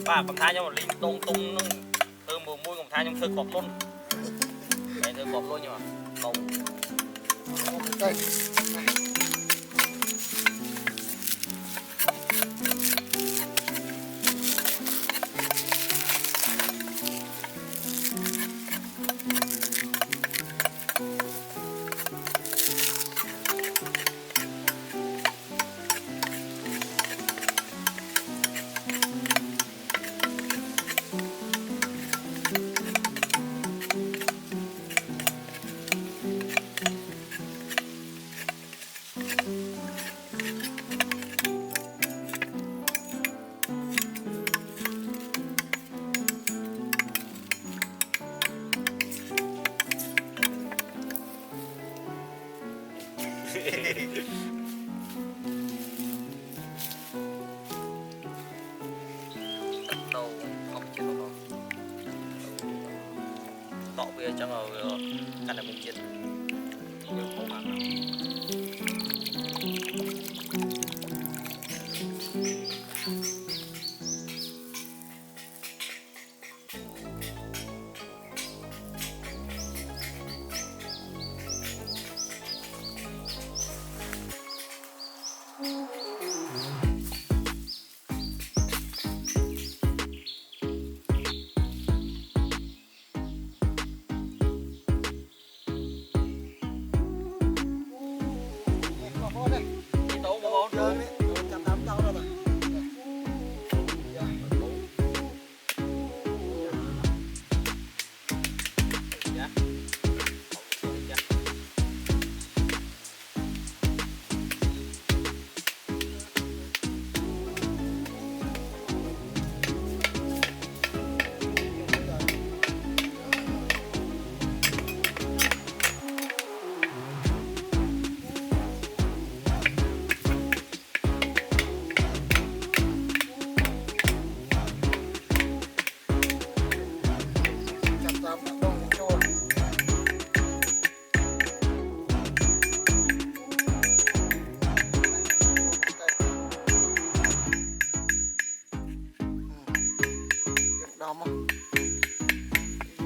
bà cầm thai cho một linh tung tung từ mùa mui cầm thai trong thơ cọp luôn này thơ cọp luôn nhưng mà cọp đây đầu không chết đâu tọ về chẳng ở căn này mình chết nhiều không ăn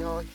rồi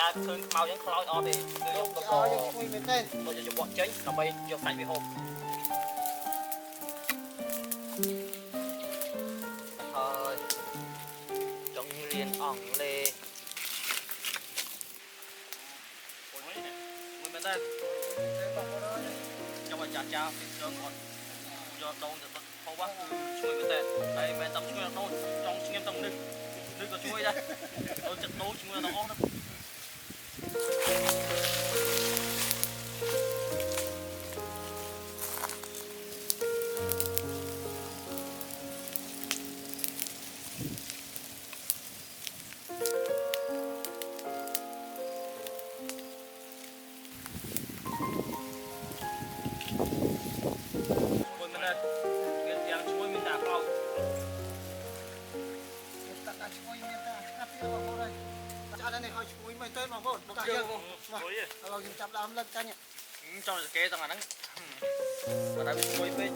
ta thương mau những khói o đi dùng tốc độ tôiจะบดเจ๊งเราไปยกใส่ไปหกthôi trong liên ỏng lê mình bên đây trong bài trả trao cho con do đâu được không bác chui bên đây đây bên tâm chui là đâu trong sinh em tâm đừng có chui đây đâu chặt đâu chui là đâu đó cho cái tao mà nó và đã bị quay bên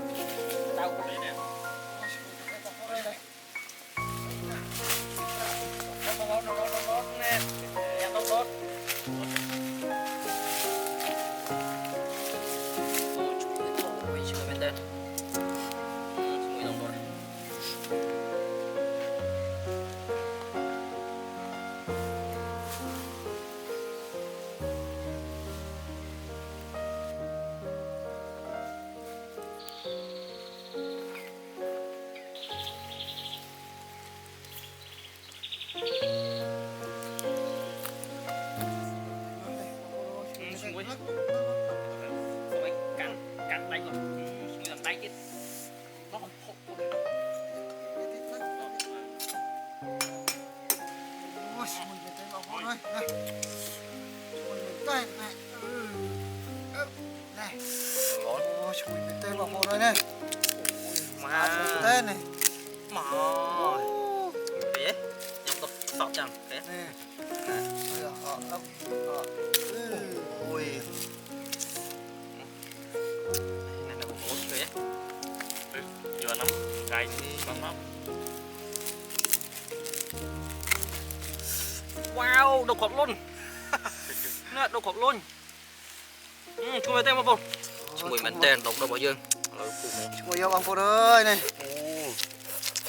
tao cũng đấy nè nó nè em tốt tốt ôi chú bên đây chú đồng đội cắn tay rồi như làm tay chứ nó còn hộp rồi tên này mà thế nhắm tập sọt chẳng thế ui này là một món thế vừa lắm gai bắn lắm wow độc hộp luôn nè độc hộp luôn chung với tên một vùng chung với mình tên độc đâu bao dương Ngồi vô bằng phụ ơi này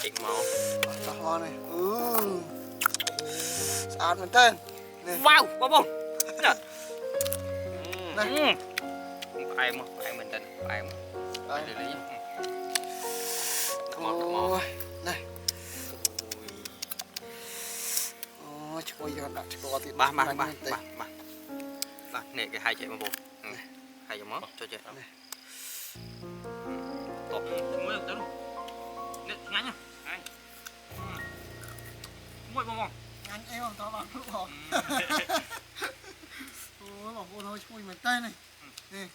chỉnh máu to này ăn mình tên wow bao vùng nè này ai mình tên ai để lấy ôi này ôi chú ơi đặt cho thì ba nè cái hai chạy một vùng hai chạy máu cho chạy tốt chúng mới tới luôn nè ngắn nhá mỗi bông anh em to bằng lúc hồn ôi bảo phụ thôi chú mình tên này nè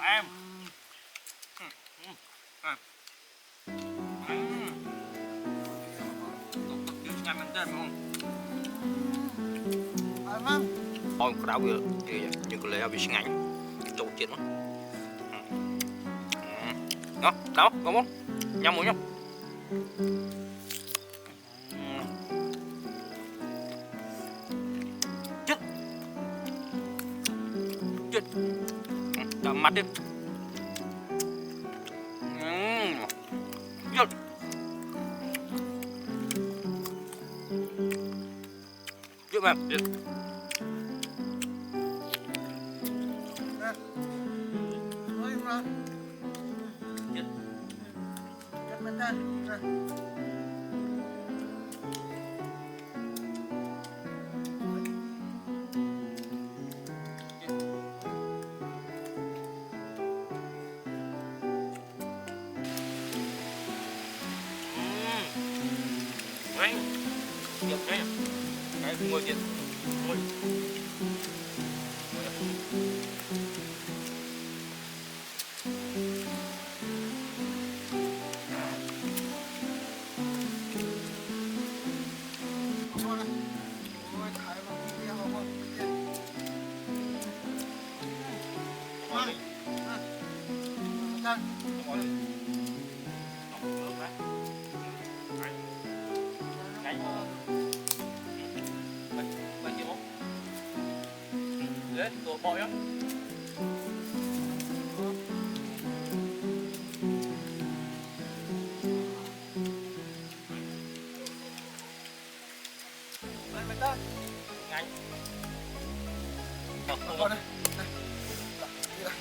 em ngắn mình tên không ai mang ôi cái đảo kia nhưng có lẽ bị ngắn lâu chết mất đó đó có muốn nhâm mũi nhá chết chết chạm mắt đi chết chết mà chết ôi mà chết chết mình tên đấy được đấy cái ngồi chết ngồi đấy tổ bò nhá Mày ta. ngay bọc Con không này. Này. Đi đây.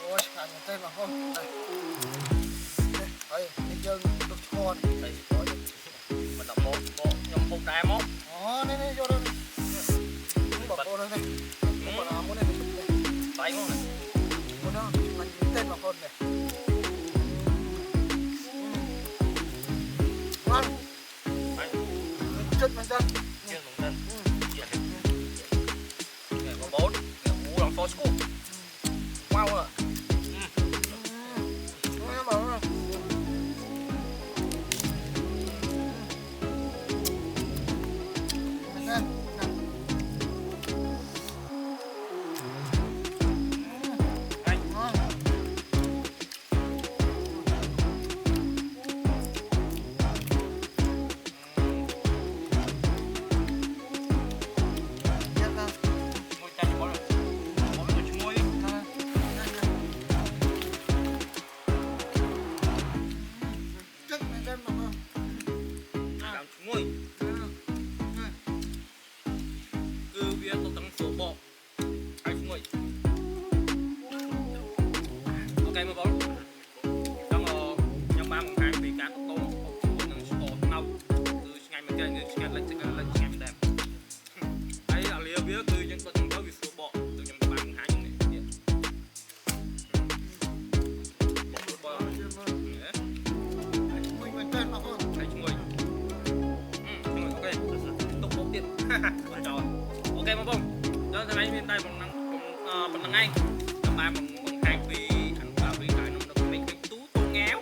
Ôi, hàng mình tên mà không. Này. Đây, đây, đi chơi đục con. đây có mình đọc một nhom một đài mốt Đó, này vô đây. Bỏ cô đây này. Bỏ nó muốn này. tay ngon này Cô đó, mình tên mà con này. Ngon. đấy Chất mình ta. chưa dùng thân nghề có bốn nghề cú làm phó school wow à Nó bảo là mình đây. ngay Ngon. Dạ vâng. môi tay có rồi có môi chung môi Chất mình tên mà không. làm chung môi cứ việc tôi tăng số bộ hai chung môi ok mà bóng trong trong ba một hai vì cá tôm một nâng số nâu từ ngày mình chơi người ngày lên ngày mình đẹp ấy là lia bía cứ những tôi tăng tới vì số bộ từ trong ba một hai này Mình tên mà không. hai chung môi ok tục một tiền con trò ok mà bông cho thằng anh bên tay bằng năng anh trong ba bằng hai vì anh vào vì cái nó mình tú tô ngéo